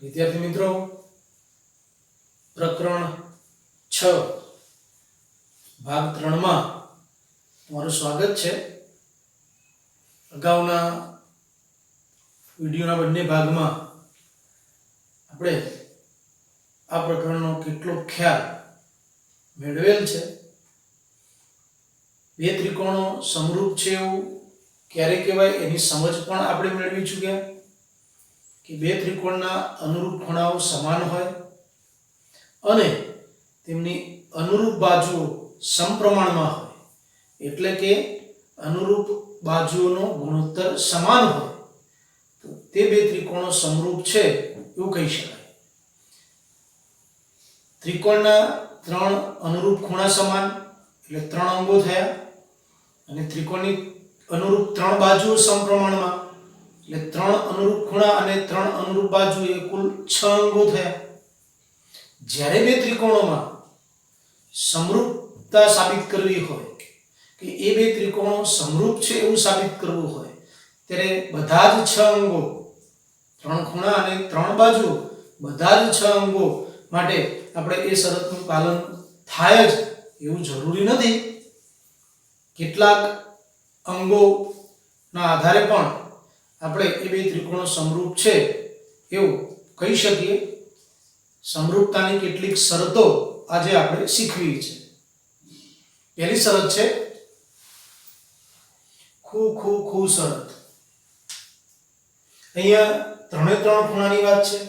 વિદ્યાર્થી મિત્રો, પ્રકરણ 6 ભાગ 3 માં તમારું સ્વાગત છે. અગાઉના વિડિયોના બંને ભાગમાં આપણે આ પ્રકરણનો કેટલો ખ્યાલ મેળવેલ છે. બે ત્રિકોણો સમરૂપ છે એવું ક્યારે કહેવાય એની સમજ પણ આપણે મેળવી ચૂક્યા કે બે ત્રિકોણના અનુરૂપ ખૂણાઓ સમાન હોય અને તેમની અનુરૂપ બાજુઓ સમપ્રમાણમાં હોય, એટલે કે અનુરૂપ બાજુઓનો ગુણોત્તર સમાન હોય તો તે બે ત્રિકોણો સમરૂપ છે એવું કહી શકાય. ત્રિકોણના ત્રણ અનુરૂપ ખૂણા સમાન એટલે ત્રણ અંગો થયા, અને ત્રિકોણની અનુરૂપ ત્રણ બાજુઓ સમપ્રમાણમાં એટલે ત્રણ અનુરૂપ ખૂણા અને ત્રણ અનુરૂપ બાજુ એ કુલ 6 અંગો થયા. જ્યારે બે ત્રિકોણોમાં સમરૂપતા સાબિત કરવી હોય કે એ બે ત્રિકોણો સમરૂપ છે એવું સાબિત કરવું હોય ત્યારે બધા જ 6 અંગો, ત્રણ ખૂણા અને ત્રણ બાજુ, બધા જ 6 અંગો માટે આપણે એ શરતનું પાલન થાય જ એવું જરૂરી નથી. કેટલાક અંગોના આધારે પણ આપણે એ બે ત્રિકોણો સમરૂપ છે એવું કહી શકીએ. સમરૂપતાની કેટલીક શરતો આજે આપણે શીખવી છે. પહેલી શરત છે ખૂ ખૂ ખૂ શરત. અહીંયા ત્રણે ત્રણ ખૂણાની વાત છે.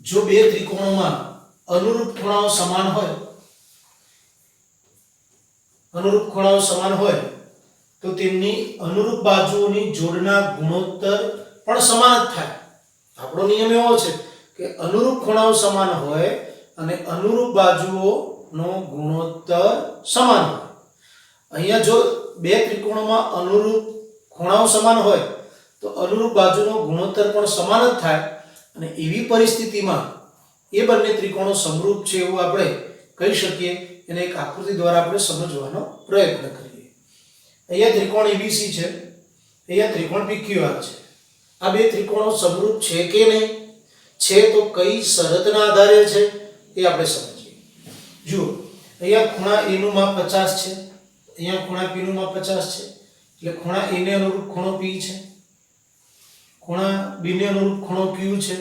જો બે ત્રિકોણોમાં અનુરૂપ ખૂણાઓ સમાન હોય તો તેમની અનુરૂપ બાજુઓની જોડના ગુણોત્તર પણ સમાન જ થાય. આપણો નિયમ એવો છે કે અનુરૂપ ખૂણાઓ સમાન હોય અને અનુરૂપ બાજુઓનો ગુણોત્તર સમાન હોય. અહીંયા જો બે ત્રિકોણોમાં અનુરૂપ ખૂણાઓ સમાન હોય તો અનુરૂપ બાજુનો ગુણોત્તર પણ સમાન જ થાય, અને એવી પરિસ્થિતિમાં એ બંને ત્રિકોણો સમરૂપ છે એવું આપણે કહી શકીએ. એને એક આકૃતિ દ્વારા આપણે સમજવાનો પ્રયત્ન કરીએ. અહીંયા ત્રિકોણ ABC છે, અહીંયા ત્રિકોણ PQR છે. આ બે ત્રિકોણો સમરૂપ છે કે નહીં, છે તો કઈ શરતના આધારે છે એ આપણે સમજીએ. જુઓ, અહીંયા ખૂણા A નું માપ 50 છે, અહીંયા ખૂણા P નું માપ 50 છે, એટલે ખૂણા A ને અનુરૂપ ખૂણો P છે, ખૂણા B ને અનુરૂપ ખૂણો Q છે,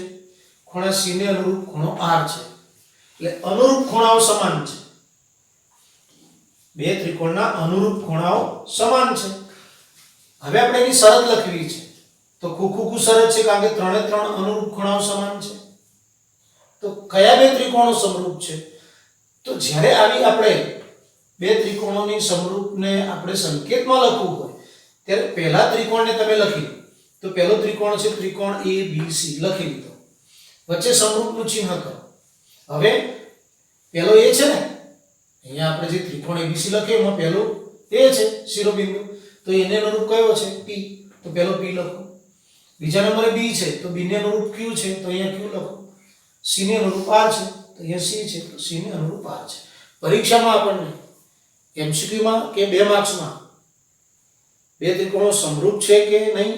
ખૂણા C ને અનુરૂપ ખૂણો R છે. એટલે અનુરૂપ ખૂણાઓ સમાન છે. બે ત્રિકોણના અનુરૂપ ખૂણાઓ સમાન છે. હવે આપણે એની શરત લખવી છે. તો ખૂ ખૂ ખૂ શરત છે કારણ કે ત્રણે ત્રણ અનુરૂપ ખૂણાઓ સમાન છે. તો કયા બે ત્રિકોણો સમરૂપ છે? તો જ્યારે આવી આપણે બે ત્રિકોણોની સમરૂપને આપણે સંકેતમાં લખવું હોય ત્યારે પહેલા ત્રિકોણને તમે લખી લો. તો પહેલો ત્રિકોણ છે ત્રિકોણ ABC, લખી લીધો. વચ્ચે સમરૂપનું ચિહ્ન કરો. હવે પહેલો એ છે ને, અહીંયા આપણે જે ત્રિકોણ ABC લખીએ એમાં પહેલો એ છે શિરોબિંદુ, તો એને અનુરૂપ કયો છે? P, તો પહેલો P લખો. બીજા નંબરે B છે તો B ને અનુરૂપ Q છે તો અહીંયા Q લખો. C ને અનુરૂપ R છે તો અહીંયા C છે તો C ને અનુરૂપ R છે. પરીક્ષામાં આપણને MCQ માં કે 2 માર્ક્સમાં બે ત્રિકોણો સમરૂપ છે કે નહીં,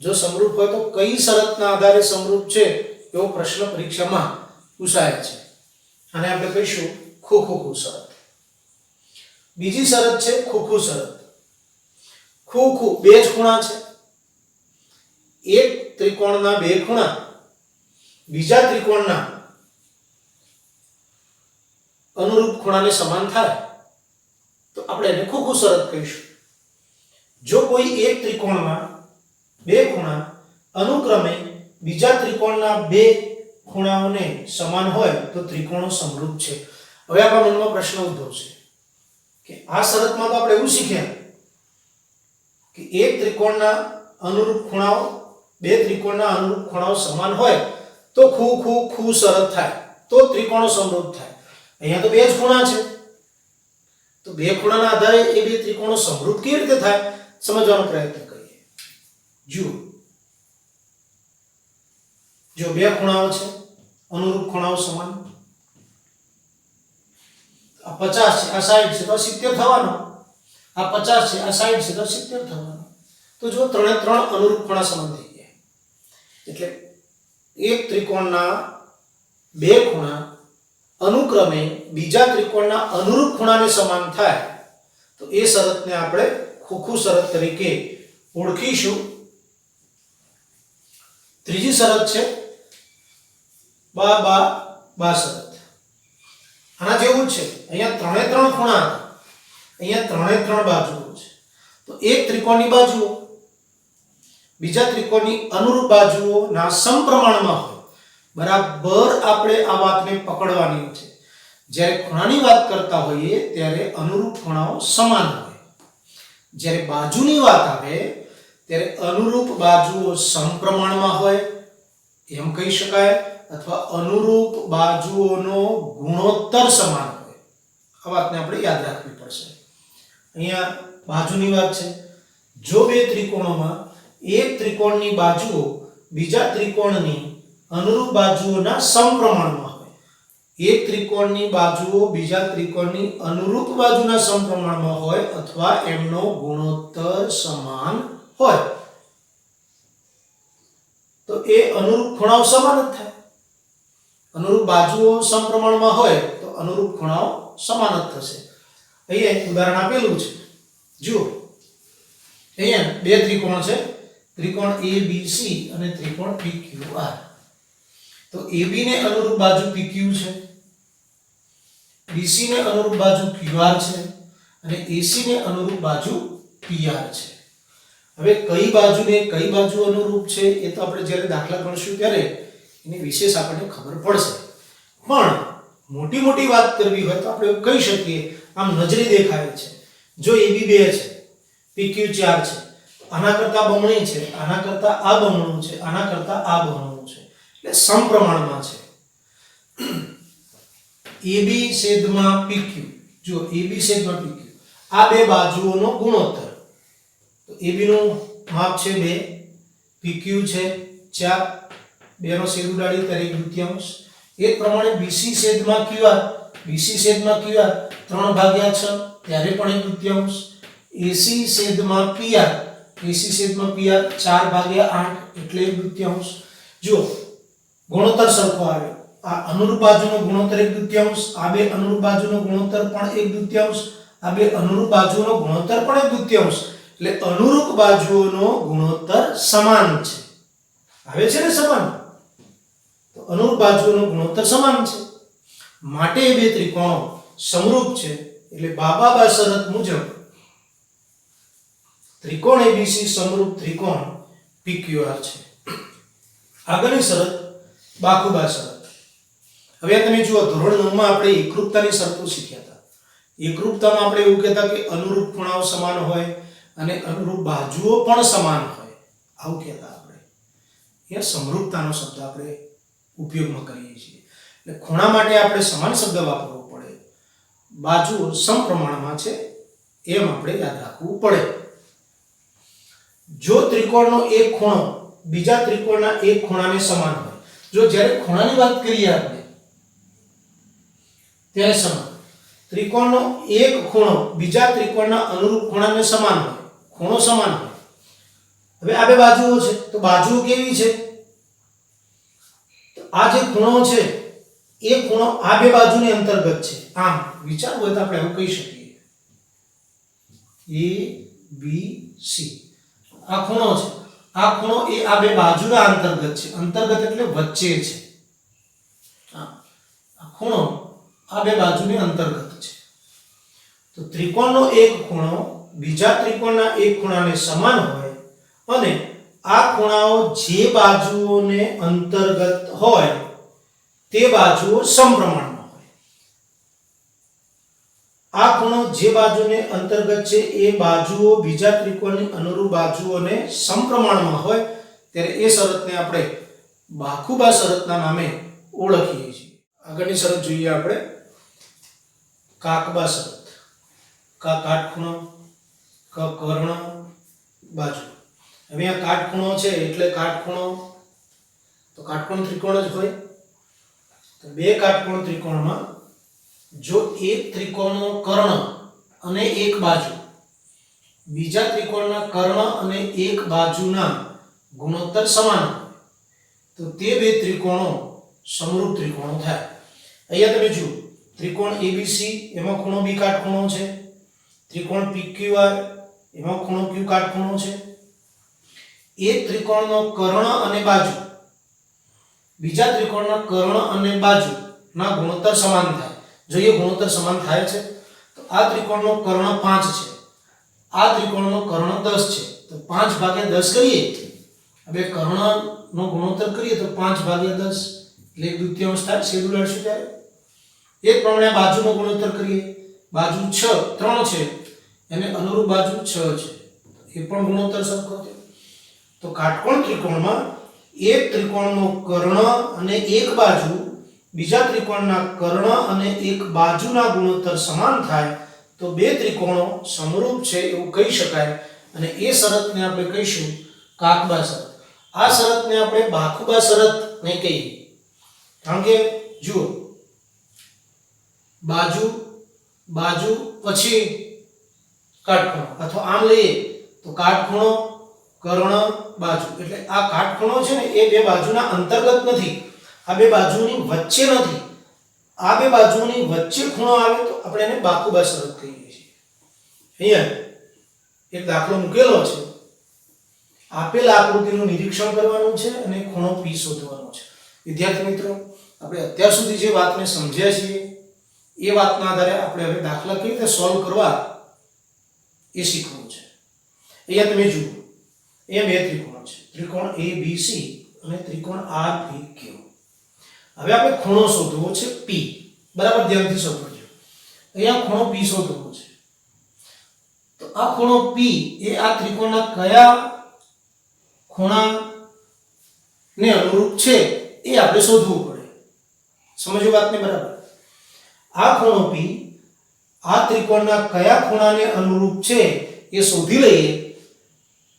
જો સમરૂપ હોય તો કઈ શરતના આધારે સમરૂપ છે એવો પ્રશ્ન પરીક્ષામાં પૂછાય છે. અને આપણે કહીશું ખૂ ખૂ ખૂ શરત. બીજી શરત છે ખૂ ખૂ શરત. ખૂ ખૂ બે જ ખૂણા છે. એક ત્રિકોણના બે ખૂણા બીજા ત્રિકોણના અનુરૂપ ખૂણાને સમાન થાય તો આપણે એને ખૂ ખૂ શરત કહીશું. જો કોઈ એક ત્રિકોણમાં બે ખૂણા અનુક્રમે બીજા ત્રિકોણના બે ખૂણાઓને સમાન હોય તો ત્રિકોણો સમરૂપ છે. હવે આપણા મનમાં પ્રશ્ન ઉદ્ભવશે કે આ શરતમાં તો આપણે એવું શીખ્યા કે એક ત્રિકોણના અનુરૂપ ખૂણાઓ બે ત્રિકોણના અનુરૂપ ખૂણાઓ સમાન હોય તો ખૂ ખૂ ખૂ શરત થાય, તો ત્રિકોણો સમરૂપ થાય. અહીંયા તો બે જ ખૂણા છે, તો બે ખૂણાના આધારે એ બે ત્રિકોણો સમરૂપ કેવી રીતે થાય સમજવાનો પ્રયત્ન કરીએ. જો બે ખૂણાઓ છે, અનુરૂપ ખૂણાઓ સમાન, આ 50 છે આ 60 છે તો 70 થવાનો, આ 50 છે આ 60 છે તો 70 થવાનો. તો જો ત્રણે ત્રણ અનુરૂપ ખૂણા સમાન થઈ ગયા. એટલે એક ત્રિકોણના બે ખૂણા અનુક્રમે બીજા ત્રિકોણના અનુરૂપ ખૂણાને સમાન થાય તો એ શરતને આપણે ખોખુ શરત તરીકે ઓળખીશું. ત્રીજી શરત છે બા બા બા શરત. આના જેવું છે. અહીંયા ત્રણે ત્રણ ખૂણા હતા, અહીંયા ત્રણે ત્રણ બાજુઓ છે. તો એક ત્રિકોણની બાજુઓ બીજા ત્રિકોણની અનુરૂપ બાજુઓના સમપ્રમાણમાં હોય. બરાબર આપણે આ વાતને પકડવાની છે. જ્યારે ખૂણાની વાત કરતા હોઈએ ત્યારે અનુરૂપ ખૂણાઓ સમાન હોય. જ્યારે બાજુની વાત આવે ત્યારે અનુરૂપ બાજુઓ સમપ્રમાણમાં હોય એમ કહી શકાય, અથવા અનુરૂપ બાજુઓનો ગુણોત્તર સમાન હોય. આ વાતને આપણે યાદ રાખવી પડશે. અહીંયા બાજુની વાત છે. જો બે ત્રિકોણોમાં એક ત્રિકોણની બાજુઓ બીજા ત્રિકોણની અનુરૂપ બાજુઓના સમપ્રમાણમાં હોય, એક ત્રિકોણની બાજુઓ બીજા ત્રિકોણની અનુરૂપ બાજુના સમપ્રમાણમાં હોય અથવા એમનો ગુણોત્તર સમાન હોય તો એ અનુરૂપ ખૂણાઓ સમાન જ થાય. અનુરૂપ બાજુઓ સમપ્રમાણમાં હોય તો અનુરૂપ ખૂણાઓ સમાન જ થશે. અહીંયા ઉદાહરણ આપેલું છે, જુઓ. અહીંયા બે ત્રિકોણ છે, ત્રિકોણ ABC અને ત્રિકોણ PQR. તો AB ને અનુરૂપ બાજુ PQ છે, BC ને અનુરૂપ બાજુ QR છે અને AC ને અનુરૂપ બાજુ PR છે. હવે કઈ બાજુને કઈ બાજુ અનુરૂપ છે એ તો આપણે જ્યારે દાખલા ગણશું ત્યારે એની વિશેષ આપણને ખબર પડશે. પણ મોટી મોટી વાત કરવી હોય તો આપણે એવું કહી શકીએ, આમ નજરે દેખાય છે. જો AB 2 છે, PQ 4 છે, આના કરતા બમણી છે, આના કરતા આ બમણું છે, આના કરતા આ બમણું છે, એટલે સમપ્રમાણમાં છે. AB છેદમાં PQ, જો AB છેદમાં PQ આ બે બાજુઓનો ગુણોત્તર. તો AB નું માપ છે 2, PQ છે 4, 2 નો છેદ ઉડાડી ત્યારે 1/2. એ પ્રમાણે BC છેદમાં QR, BC છેદમાં QR 3/6 ત્યારે પણ 1/2. AC છેદમાં PR, AC છેદમાં PR 4/8 એટલે 1/2. જો ગુણોત્તર સરખો આવે, આ અનુરૂપ બાજુનો ગુણોત્તર 1/2, આ બે અનુરૂપ બાજુનો ગુણોત્તર પણ 1/2, આ બે અનુરૂપ બાજુઓનો ગુણોત્તર પણ 1/2, એટલે અનુરૂપ બાજુઓનો ગુણોત્તર સમાન છે. આવે છે ને સમાન? તો અનુરૂપ બાજુઓનો ગુણોત્તર સમાન છે માટે એ બે ત્રિકોણો સમરૂપ છે. એટલે બાબા શરત મુજબ ત્રિકોણ ABC સમરૂપ ત્રિકોણ PQR છે. આગળની શરત બાખુબા શરત. હવે તમે જુઓ, ધોરણ 9 માં આપણે એકરૂપતાની શરતો શીખ્યા હતા. એકરૂપતામાં આપણે એવું કહેતા કે અનુરૂપ ખૂણાઓ સમાન હોય અને અનુરૂપ બાજુઓ પણ સમાન હોય, આવું કહેતા આપણે. એ સમરૂપતાનો શબ્દ આપણે ઉપયોગમાં કરીએ છીએ. એટલે ખૂણા માટે આપણે સમાન શબ્દ વાપરવો પડે, બાજુઓ સમપ્રમાણમાં છે એમ આપણે યાદ રાખવું પડે. જો ત્રિકોણનો એક ખૂણો બીજા ત્રિકોણના એક ખૂણાને સમાન હોય, જો જ્યારે ખૂણાની વાત કરીએ આપણે ત્યારે સમાન, ત્રિકોણનો એક ખૂણો બીજા ત્રિકોણના અનુરૂપ ખૂણાને સમાન હોય, ખૂણો સમાન હોય. હવે આ બે બાજુઓ છે તો બાજુઓ કેવી છે? તો આ જે ખૂણો છે એ ખૂણો આ બે બાજુની અંતર્ગત છે. આમ વિચારવું હોય તો આપણે એવું કહી શકીએ, ABC આ ખૂણો છે, આ ખૂણો એ આ બે બાજુના અંતર્ગત છે. અંતર્ગત એટલે વચ્ચે છે. આ ખૂણો આ બે બાજુની અંતર્ગત છે. તો ત્રિકોણનો એક ખૂણો બીજા ત્રિકોણના એક ખૂણાને સમાન હોય અને આ ખૂણાઓ જે બાજુઓને અંતર્ગત હોય તે બાજુઓ સમપ્રમાણમાં હોય. આ ખૂણો જે બાજુને અંતર્ગત છે એ બાજુઓ બીજા ત્રિકોણની અનુરૂપ બાજુઓને સમપ્રમાણમાં હોય ત્યારે એ શરતને આપણે બાખુબા શરતના નામે ઓળખીએ છીએ. આગળની શરત જોઈએ આપણે, કાકબા શરત. કા કાટખૂણો, ક કર્ણ, બાજુ. હવે આ કાટખૂણો છે એટલે કાટખૂણો તો કાટકોણ ત્રિકોણ જ હોય. તો બે કાટકોણ ત્રિકોણમાં જો એક ત્રિકોણનો કર્ણ અને એક બાજુ બીજા ત્રિકોણના કર્ણ અને એક બાજુના ગુણોત્તર સમાન હોય, તો તે બે ત્રિકોણો સમરૂપ ત્રિકોણો થાય. અહીંયા તમે જુઓ ત્રિકોણ ABC એમાં ખૂણો B કાટખૂણો છે, ત્રિકોણ PQR એમાં ખૂણો Q કાટખૂણો છે. એક ત્રિકોણનો કર્ણ અને બાજુ બીજા ત્રિકોણના કર્ણ અને બાજુના ગુણોત્તર સમાન થાય. જો એ ગુણોત્તર સમાન થાય છે તો આ ત્રિકોણનો કર્ણ 5 છે, આ ત્રિકોણનો કર્ણ 10 છે, તો 5 ભાગ્યા 10 કરીએ, હવે કર્ણનો ગુણોત્તર કરીએ તો 5 ભાગ્યા 10 એટલે 1/2 થાય. છેદ ઉડાડશું ત્યારે એ જ પ્રમાણે બાજુનો ગુણોત્તર કરીએ, બાજુ 3 છે એને અનુરૂપ બાજુ 6 છે, એ પણ ગુણોત્તર સરખો થયો. તો કાટકોણ ત્રિકોણમાં એક ત્રિકોણનો કર્ણ અને એક બાજુ બીજા ત્રિકોણના કર્ણ અને એક બાજુના ગુણોત્તર સમાન થાય તો બે ત્રિકોણો સમરૂપ છે એવું કહી શકાય. અને એ શરતને આપણે કહીશું કાકબા શરત. આ શરતને આપણે બાખુબા શરત નહીં કહીએ, કારણ કે જુઓ બાજુ બાજુ પછી કાટખૂણો, અથવા આમ લઈએ તો કાટખૂણો કર્ણ બાજુ, એટલે આ કાટખૂણો છે ને એ બે બાજુના અંતર્ગત નથી, આ બે બાજુની વચ્ચે નથી. આ બે બાજુની વચ્ચે ખૂણો આવે તો આપણે એને બાકુબા શરત કહીએ છીએ. અહીંયા એક દાખલો મૂકેલો છે, આપેલ આકૃતિનું નિરીક્ષણ કરવાનું છે અને ખૂણો P શોધવાનો છે. વિદ્યાર્થી મિત્રો, આપણે અત્યાર સુધી જે વાતને સમજ્યા છીએ એ વાતના આધારે આપણે હવે દાખલા કેવી રીતે સોલ્વ કરવા એ શીખવું છે. અહીંયા તમે જુઓ, અહીંયા બે ત્રિકોણ છે, ત્રિકોણ ABC અને ત્રિકોણ RPQ. હવે આપણે ખૂણો શોધવો છે P. બરાબર ધ્યાનથી સમજો. અહીંયા ખૂણો P શોધવો છે. તો આ ખૂણો P એ આ ત્રિકોણના કયા ખૂણાને અનુરૂપ છે એ આપણે શોધવું પડે. સમજો વાતને બરાબર. આ ખૂણો P આ ત્રિકોણના કયા ખૂણાને અનુરૂપ છે એ શોધી લઈએ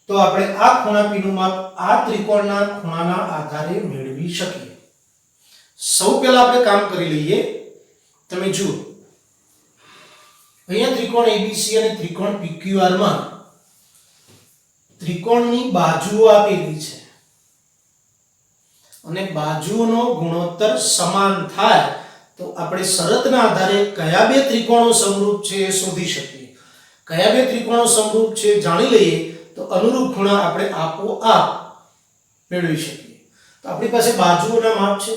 તો આપણે આ ખૂણા P નું માપ આ ત્રિકોણના ખૂણાના આધારે મેળવી શકીએ. સૌ પહેલા આપણે કામ કરી લઈએ. તમે જુઓ અહીંયા ત્રિકોણ ABC અને ત્રિકોણ PQR માં ત્રિકોણની બાજુઓ આપેલી છે અને બાજુઓનો ગુણોત્તર સમાન થાય તો આપણે શરતના આધારે કયા બે ત્રિકોણો સમરૂપ છે એ શોધી શકીએ. કયા બે ત્રિકોણો સમરૂપ છે જાણી લઈએ તો અનુરૂપ ખૂણા આપણે આપોઆપ મેળવી શકીએ. તો આપણી પાસે બાજુઓના માપ છે,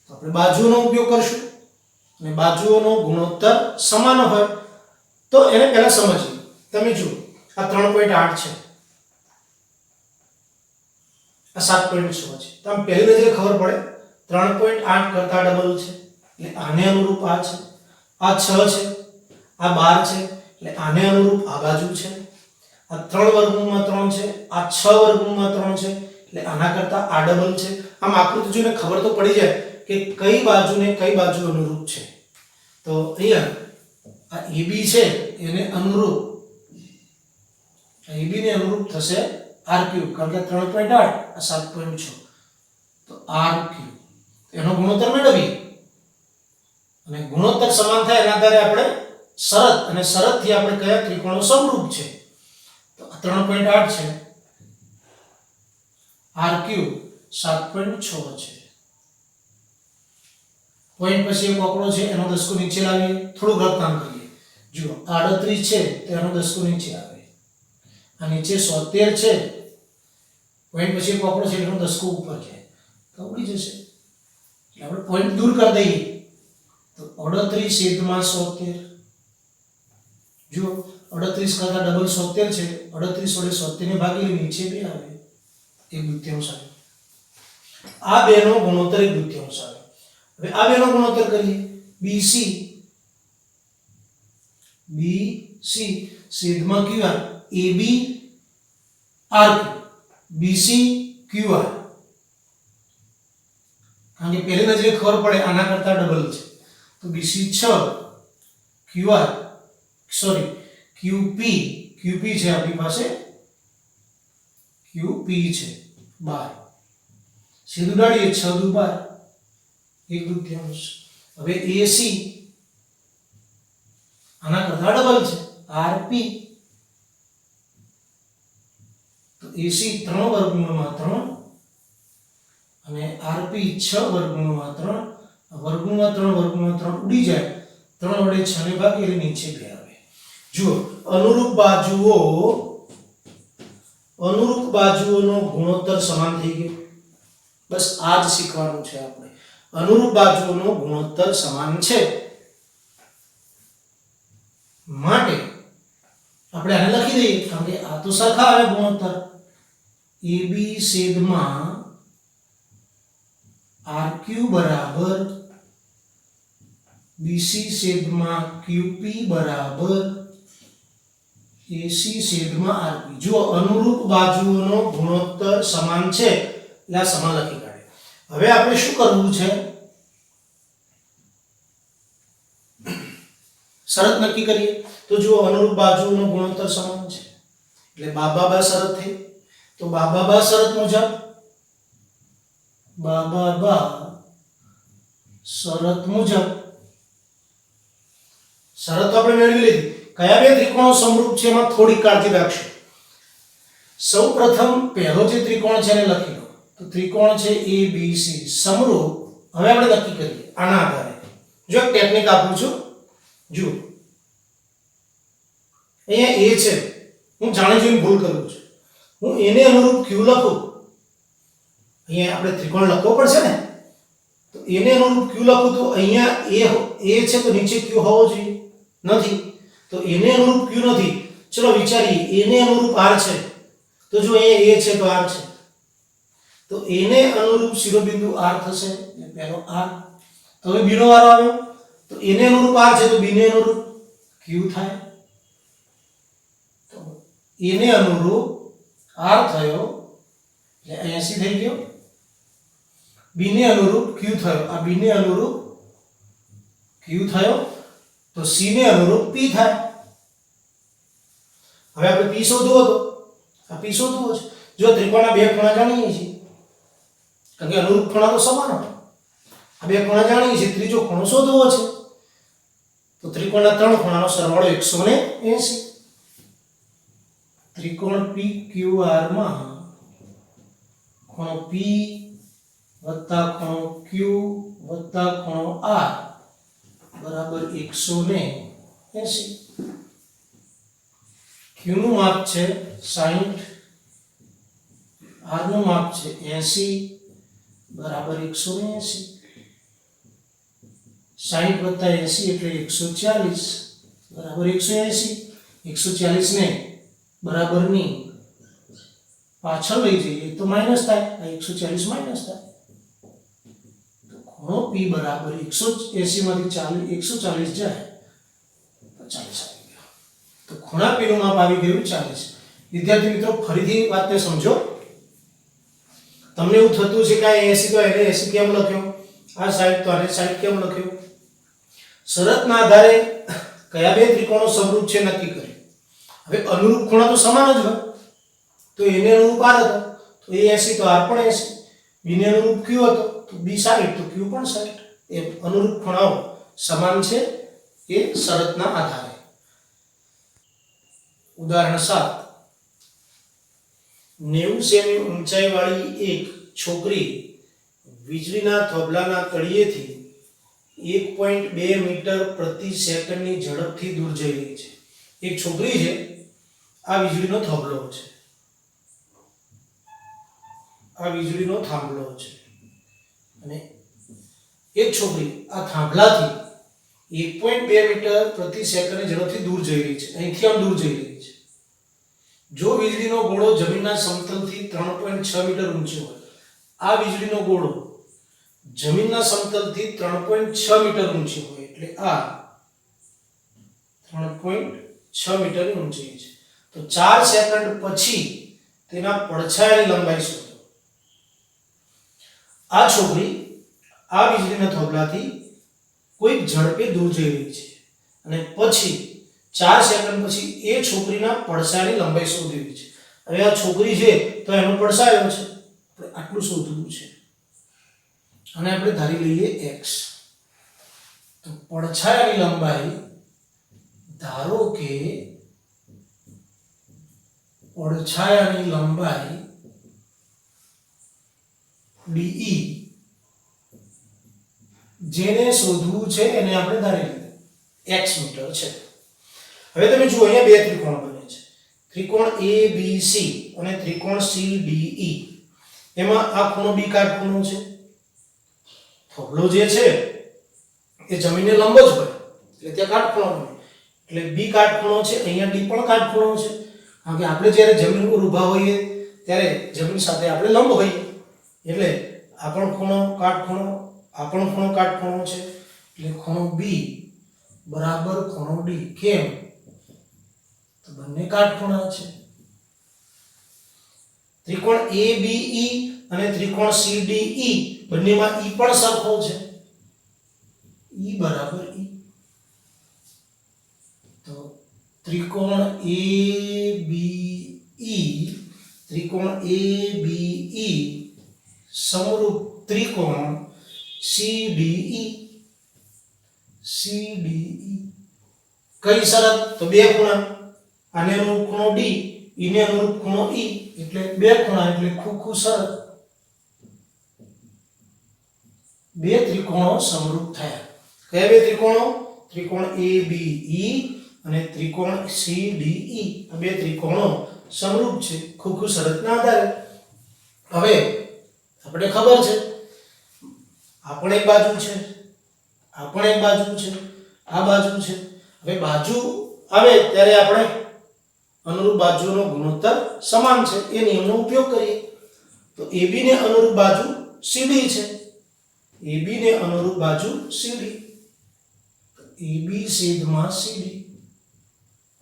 તો આપણે બાજુઓનો ઉપયોગ કરશું અને બાજુઓનો ગુણોત્તર સમાન હોય તો એને પહેલા સમજીએ. તમે જુઓ આ 3.8 છે, આ 7.6 છે. તો આમ પહેલી નજરે ખબર પડે 3.8 કરતા ડબલ છે એટલે આને અનુરૂપ આ છે, આ 6 છે, આ 12 છે એટલે આને અનુરૂપ આ બાજુ છે, આ 3 વર્ગમૂળમાં 3 છે, આ 6 વર્ગમૂળમાં 3 છે એટલે આના કરતા આ ડબલ છે. આમ આકૃતિ જોઈને ખબર તો પડી જાય કે કઈ બાજુને કઈ બાજુ અનુરૂપ છે. તો અહીંયા આ AB છે એને અનુરૂપ AB ને અનુરૂપ થશે RQ, કારણ કે 3.8 આ 7.6 તો RQ એનો ગુણોત્તર મેળવીએ અને ગુણોત્તર સમાન થાય એના આધારે આપણે શરત, અને શરતથી આપણે કયા ત્રિકોણો સમરૂપ છે તો 3.8 છે, RQ 7.6 છે. પોઈન્ટ પછી એક આંકડો છે એનો દસકો નીચે લાવીએ, થોડું રફ કામ કરીએ. જુઓ 38 છે તો એનો દસકો નીચે આવે, આ નીચે 73 છે, પોઈન્ટ પછી એક આંકડો છે એનો દસકો ઉપર જાય તો ઉડી જશે. એટલે આપણે પોઈન્ટ દૂર કરી દઈએ તો 38/73. જુઓ 38 કરતા ડબલ 73 છે, 38 વડે 73 ને ભાગી નીચે 2 આવે, 1/2 આવે. આ બેનો ગુણોત્તર 1/2 આવે. હવે આ બેનો ગુણોત્તર કરીએ. BC છેદમાં QR, AB RQ, BC QR. કારણ કે પહેલી નજરે ખબર પડે આના કરતા ડબલ છે તો BC 6, QR સોરી QP છે આપણી પાસે, QP છે 12. છેદ ઉડાડીએ 6 દુ 12, 1/2. હવે AC આના કરતા ડબલ છે RP, તો AC 3 વર્ગમૂળમાં 3 આરપી 6 વર્ગમૂળમાં 3 વર્ગમૂળમાં 3 ઉડી જાય 3 વડે 6 ને ભાગે એટલે નીચે 2 આવે. જુઓ અનુરૂપ બાજુઓનો ગુણોત્તર સમાન થઈ ગયો. બસ આ જ શીખવાનું છે આપણે. અનુરૂપ બાજુઓનો ગુણોત્તર સમાન છે માટે આપણે આને લખી દઈએ કારણ કે આ તો સરખા આવે ગુણોત્તર. AB છેદમાં RQ બરાબર BC છેદમાં QP બરાબર AC છેદમાં RP. જો અનુરૂપ બાજુઓનો ગુણોત્તર સમાન છે એટલે આ સમાન લખી કાઢે. હવે આપણે શું કરવું છે? શરત નક્કી કરીએ. તો જો અનુરૂપ બાજુઓનો ગુણોત્તર સમાન છે એટલે બા શરત થઈ. તો બા શરત મુજબ શરત આપણે મેળવી લીધી. કયા બે ત્રિકોણો સમરૂપ છે એમાં થોડી કાળજી રાખશો. સૌપ્રથમ પહેલો જે ત્રિકોણ છે એને લખી લો. તો ત્રિકોણ છે ABC સમરૂપ. હવે આપણે નક્કી કરીએ આના આધારે. જો એક ટેકનિક આપું છું. જુઓ અહીંયા A છે, હું જાણી જોઈને ભૂલ કરું છું. હું એને અનુરૂપ Q લખું. અહીંયા આપણે ત્રિકોણ લખવો પડશે ને, તો એને અનુરૂપ Q લખું તો અહીંયા A છે તો નીચે Q હોવો જોઈએ. નથી તો એને અનુરૂપ Q નથી. ચલો વિચારીએ એને અનુરૂપ R છે તો જો અહીંયા A છે તો R છે, તો એને અનુરૂપ શિરોબિંદુ R થશે એટલે પહેલો R. તો હવે B નો વારો આવ્યો. તો એને અનુરૂપ R છે તો B ને અનુરૂપ Q થાય. તો એને અનુરૂપ R થયો એટલે 80 થઈ ગયો. B ને અનુરૂપ Q થયો, આ B ને અનુરૂપ Q થયો તો C ને અનુરૂપ P થાય. હવે આપણે P શોધવો હતો. આ P શોધવો છે. જો ત્રિકોણના બે ખૂણા જાણીએ છીએ કારણ કે અનુરૂપ ખૂણા તો સમાન હોય. આ બે ખૂણા જાણીએ છીએ, ત્રીજો ખૂણો શોધવો છે. તો ત્રિકોણના ત્રણ ખૂણાનો સરવાળો 180. ત્રિકોણ PQR માં ખૂણો P વત્તા ખૂણો Q વત્તા ખૂણો R બરાબર 180. Q નું માપ છે 60, R નું માપ છે 80 બરાબર 180. 60 વત્તા 80 એટલે 140 બરાબર 180. 140 ને બરાબરની પાછળ લઈ જઈએ તો માઈનસ થાય. આ 140 માઈનસ થાય. તો ખૂણો P બરાબર 180 માંથી 140 જાય તો 40 આવી ગયો. તો ખૂણા P નું માપ આવી ગયું 40. વિદ્યાર્થી મિત્રો ફરીથી વાતને સમજો. તમને એવું થતું છે કે આ 80 તો એને 80 કેમ લખ્યો, આ 60 તો આને 60 કેમ લખ્યો? શરતના આધારે કયા બે ત્રિકોણો સમરૂપ છે નક્કી કર્યું. હવે અનુરૂપ ખૂણા તો સમાન જ હોય તો એને અનુરૂપ R હતો તો A 80 તો R પણ 80. B ને અનુરૂપ Q હતો તો B 60 તો Q પણ 60. એ અનુરૂપ ખૂણાઓ સમાન છે એ શરતના આધારે. ઉદાહરણ 7. 90 સેમી ઊંચાઈવાળી એક છોકરી વીજળીના થોભલાના તળિયેથી 1.2 મીટર પ્રતિ સેકન્ડની ઝડપથી દૂર જઈ રહી છે. એક છોકરી છે, આ વીજળીનો થોભલો છે, આ વીજળીનો થાંભલો છે અને એક છોકરી આ થાંભલાથી 1.2 મીટર પ્રતિ સેકન્ડની ઝડપથી દૂર જઈ રહી છે. અહીંથી આમ દૂર જઈ રહી છે. જો વીજળીનો ગોળો જમીનના સમતલથી 3.6 મીટર ઊંચો હોય, આ વીજળીનો ગોળો જમીનના સમતલથી 3.6 મીટર ઊંચો હોય એટલે આ 3.6 મીટરની ઊંચાઈ છે, તો 4 સેકન્ડ પછી તેના પડછાયાની લંબાઈ શોધો. આ છોકરી આ વીજળીના થોભલાથી કોઈ ઝડપે દૂર જઈ રહી છે અને પછી 4 સેકન્ડ પછી એ છોકરીના પડછાયાની લંબાઈ શોધવી છે. હવે આ છોકરી છે તો એનો પડછાયો છે, આપણે આટલું શોધવું છે અને આપણે ધારી લઈએ x. તો પડછાયાની લંબાઈ ધારો કે પડછાયાની લંબાઈ DE જેને શોધવું છે એને આપણે ધારી લીધું x મીટર છે. હવે તમે જુઓ અહીંયા બે ત્રિકોણ બને છે, ત્રિકોણ ABC અને ત્રિકોણ CDE. એમાં આ ખૂણો B કાટખૂણો છે. થોભલો જે છે એ જમીનને લંબ જ હોય એટલે ત્યાં કાટખૂણો બને. એટલે B કાટખૂણો છે, અહીંયા D પણ કાટખૂણો છે. કારણ કે આપણે જ્યારે જમીન પર ઊભા હોઈએ ત્યારે જમીન સાથે આપણે લંબ હોઈએ એટલે આ પણ ખૂણો કાટખૂણો, આ પણ ખૂણો કાટખૂણો છે. એટલે ખૂણો B બરાબર ખૂણો D. કેમ? તો બંને કાટખૂણા છે. ત્રિકોણ ABE અને ત્રિકોણ CDE બંનેમાં E પણ સરખો છે. E બરાબર E. તો ત્રિકોણ ABE સમરૂપ ત્રિકોણ CDE. કઈ શરત? તો બે ખૂણા, આને અનુરૂપ ખૂણો D, E ને અનુરૂપ ખૂણો E, એટલે બે ખૂણા એટલે ખૂખું શરત. બે ત્રિકોણો સમરૂપ થયા. કયા બે ત્રિકોણો? ત્રિકોણ ABE અને ત્રિકોણ CDE. આ બે ત્રિકોણો સમરૂપ છે ખૂખું શરતના આધારે. હવે આપણે ખબર છે આ પણ એક બાજુ છે, આ પણ એક બાજુ છે, આ બાજુ છે. હવે બાજુ આવે ત્યારે આપણે અનુરૂપ બાજુનો ગુણોત્તર સમાન છે એ નિયમનો ઉપયોગ કરીએ. તો AB ને અનુરૂપ બાજુ CD છે, AB ને અનુરૂપ બાજુ CD, AB છેદમાં CD,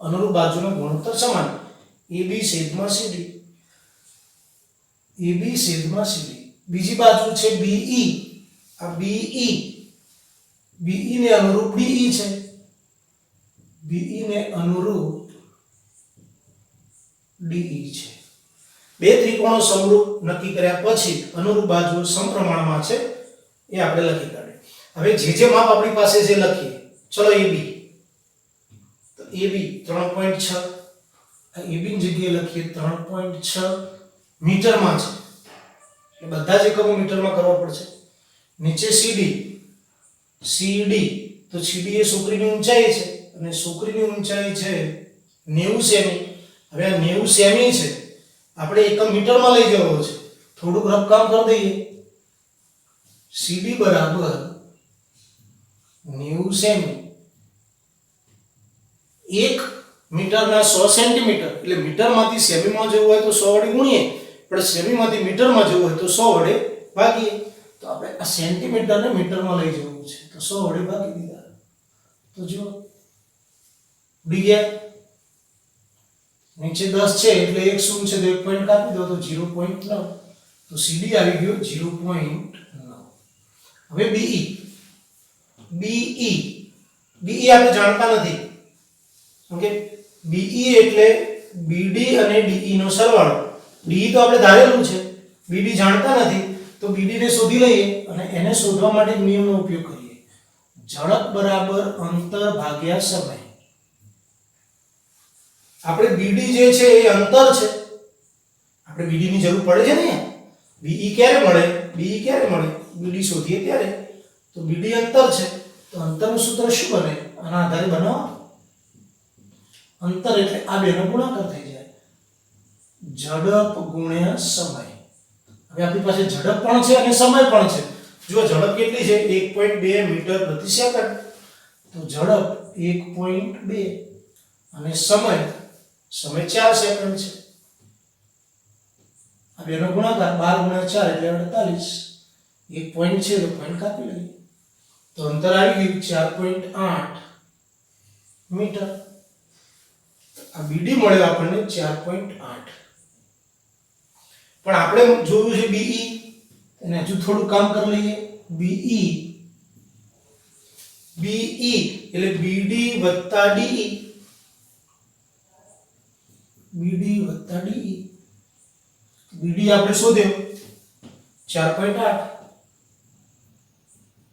અનુરૂપ બાજુનો ગુણોત્તર સમાન. AB છેદમાં CD, AB છેદમાં CD. બીજી બાજુ છે BE, આ BE, BE ને અનુરૂપ DE છે, BE ને અનુરૂપ DE છે. બે ત્રિકોણો સમરૂપ નક્કી કર્યા પછી અનુરૂપ બાજુઓ સમપ્રમાણમાં છે એ આપણે લખી કાઢીએ. હવે જે માપ આપણી પાસે જે લખીએ. ચલો AB, તો AB 3.6, આ AB ની જગ્યાએ લખીએ 3.6 મીટરમાં છે. એ બધા જ એકમો મીટરમાં કરવા પડશે. નીચે CD, તો CD એ સોકરીની ઊંચાઈ છે અને સોકરીની ઊંચાઈ છે 90 સેમી. હવે આ 90 સેમી છે આપણે એકમ મીટરમાં લઈ જવો છે. થોડુંક રફકામ કરી દઈએ. CD બરાબર 90 સેમી, 1 મીટરના 100 સેન્ટીમીટર. એટલે મીટરમાંથી સેમીમાં જવું હોય તો 100 વડે ગુણીએ, પણ સેમીમાંથી મીટરમાં જવું હોય તો 100 વડે ભાગીએ. તો આપણે આ સેન્ટીમીટરને મીટરમાં લઈ જવું છે તો 100 વડે ભાગી દીધા. તો જો ઉડી ગયા. નીચે 10 છે એટલે એક શૂન્ય છે તો એક પોઈન્ટ કાપી દો તો 0.9. તો CD આવી ગયો 0.9. હવે BE આપણે જાણતા નથી. ઓકે, BE એટલે BD અને DE નો સરવાળો. DE તો આપણે ધારેલું છે, BD જાણતા નથી તો BD ને શોધી લઈએ અને એને શોધવા માટે નિયમનો ઉપયોગ કરીએ. ઝડપ બરાબર અંતર ભાગ્યા સમય. આપણે BD જે છે એ અંતર છે. આપણે BD ની જરૂર પડે છે ને. BE ક્યારે મળે? BD શોધીએ ત્યારે. તો BD અંતર છે તો અંતરનું સૂત્ર શું બને? આના આધારે બનાવો. અંતર એટલે આ બેનો ગુણાકાર થઈ જાય. ઝડપ ગુણ્યા સમય. હવે આપણી પાસે ઝડપ પણ છે અને સમય પણ છે. જો ઝડપ કેટલી છે? 1.2 મીટર પ્રતિ સેકન્ડ. તો ઝડપ 1.2 અને સમય 4 સેકન્ડ છે. આ બેનો ગુણાકાર 12 × 4 એટલે 48. એક પોઈન્ટ છે તો પોઈન્ટ કાપી લઈએ. તો અંતર આવી ગયું 4.8 મીટર. આ BD મળ્યો આપણને 4.8. પણ આપણે જોયું છે BE, એને હજુ થોડું કામ કરી લઈએ. BE એટલે BD વત્તા DE, BD આપણે શોધ્યો 4.8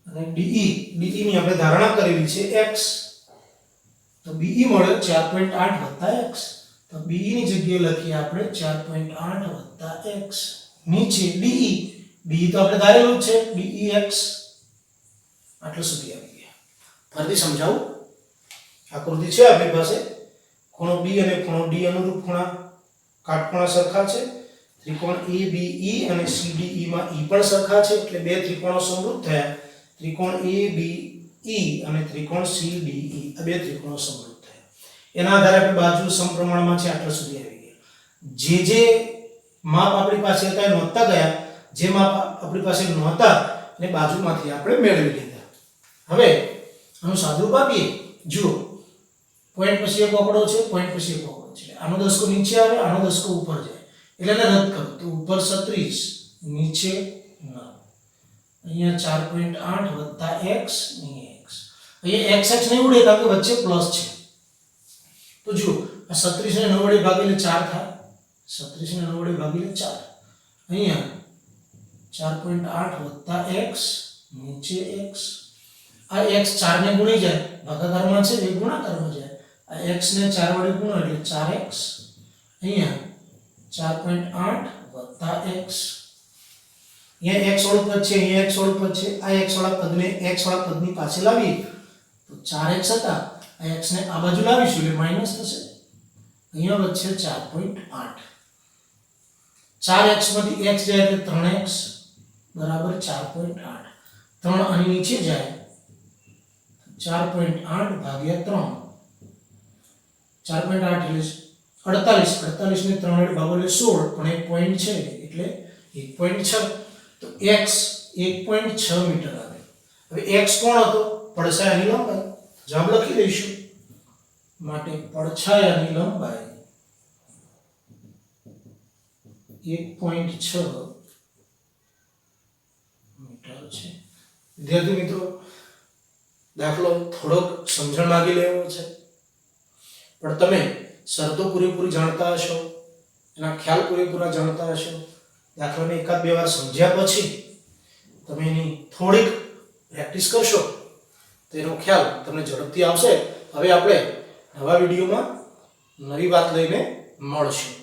અને DE ની આપણે ધારણા કરેલી છે x. તો BE મળ્યો 4.8 વત્તા x. તો BE ની જગ્યાએ લખીએ આપણે 4.8 વત્તા x. નીચે DE તો આપણે ધારેલું છે DEx. આટલું સુધી આવી ગયા. ફરીથી સમજાવું. આકૃતિ છે આપણી પાસે. ખૂણો B અને ખૂણો D અનુરૂપ ખૂણા કાટખૂણા સરખા છે. ત્રિકોણ ABE અને CDE માં E પણ સરખા છે એટલે બે ત્રિકોણો સમરૂપ થયા. ત્રિકોણ ABE અને ત્રિકોણ CDE આ બે ત્રિકોણો સમરૂપ થયા. એના આધારે આપણે બાજુ સમપ્રમાણમાં છે આટલા સુધી આવી ગયા. જે માપ આપણી પાસે હતા એ નોંધતા ગયા. જે માપ આપણી પાસે નહોતા અને બાજુમાંથી આપણે મેળવી લીધા. હવે આનું સાદુરૂપ આપીએ. જુઓ, પોઈન્ટ પછી એક આંકડો છે, પોઈન્ટ પછી એક આંકડો છે. આનો દસકો નીચે આવે, આનો દસકો ઉપર જાય એટલે એને રદ કરો તો ઉપર 36 નીચે 9. અહીંયા 4.8 વત્તા x અહીંયા x. અહીંયા x નહીં ઉડે કારણ કે વચ્ચે પ્લસ છે. તો જુઓ આ 36 ને 9 વડે ભાગીને 4 થાય. 36 ને 9 વડે ભાગીને 4. અહીંયા 4.8 વત્તા x નીચે x. આ x 4 ને ગુણી જાય ભાગાકારમાં છે એ ગુણાકારમાં જાય. આ x ને 4 વડે ગુણો એટલે 4x. અહીંયા 4.8 વત્તા x. અહીંયા x વાળું પદ છે, અહીંયા x વાળું પદ છે. આ x વાળા પદને x વાળા પદની પાસે લાવીએ તો 4x હતા. આ x ને આ બાજુ લાવીશું એટલે માઈનસ થશે. અહીંયા વચ્ચે 4.8. 4x માંથી x જાય એટલે 3x બરાબર 4.8. 3 આની નીચે જાય 4.8 ભાગ્યા 3. 4.8 એટલે 48. 48 ને 3 વડે ભાગો એટલે 16 પણ એક પોઈન્ટ છે એટલે 1.6. તો x 1.6 મીટર આવે. હવે x કોણ હતો? પડછાયાની લંબાઈ. જવાબ લખી દઈશું. માટે પડછાયાની લંબાઈ 1.6 મીટર છે. વિદ્યાર્થી મિત્રો, દાખલો થોડોક સમજણ માંગી લેવો છે પણ તમે શરતો પૂરેપૂરી જાણતા હશો, એના ખ્યાલ પૂરેપૂરા જાણતા હશો. દાખલાને એકાદ બે વાર સમજ્યા પછી તમે એની થોડીક પ્રેક્ટિસ કરશો તો એનો ખ્યાલ તમને ઝડપથી આવશે. હવે આપણે નવા વિડીયોમાં નવી વાત લઈને મળશું.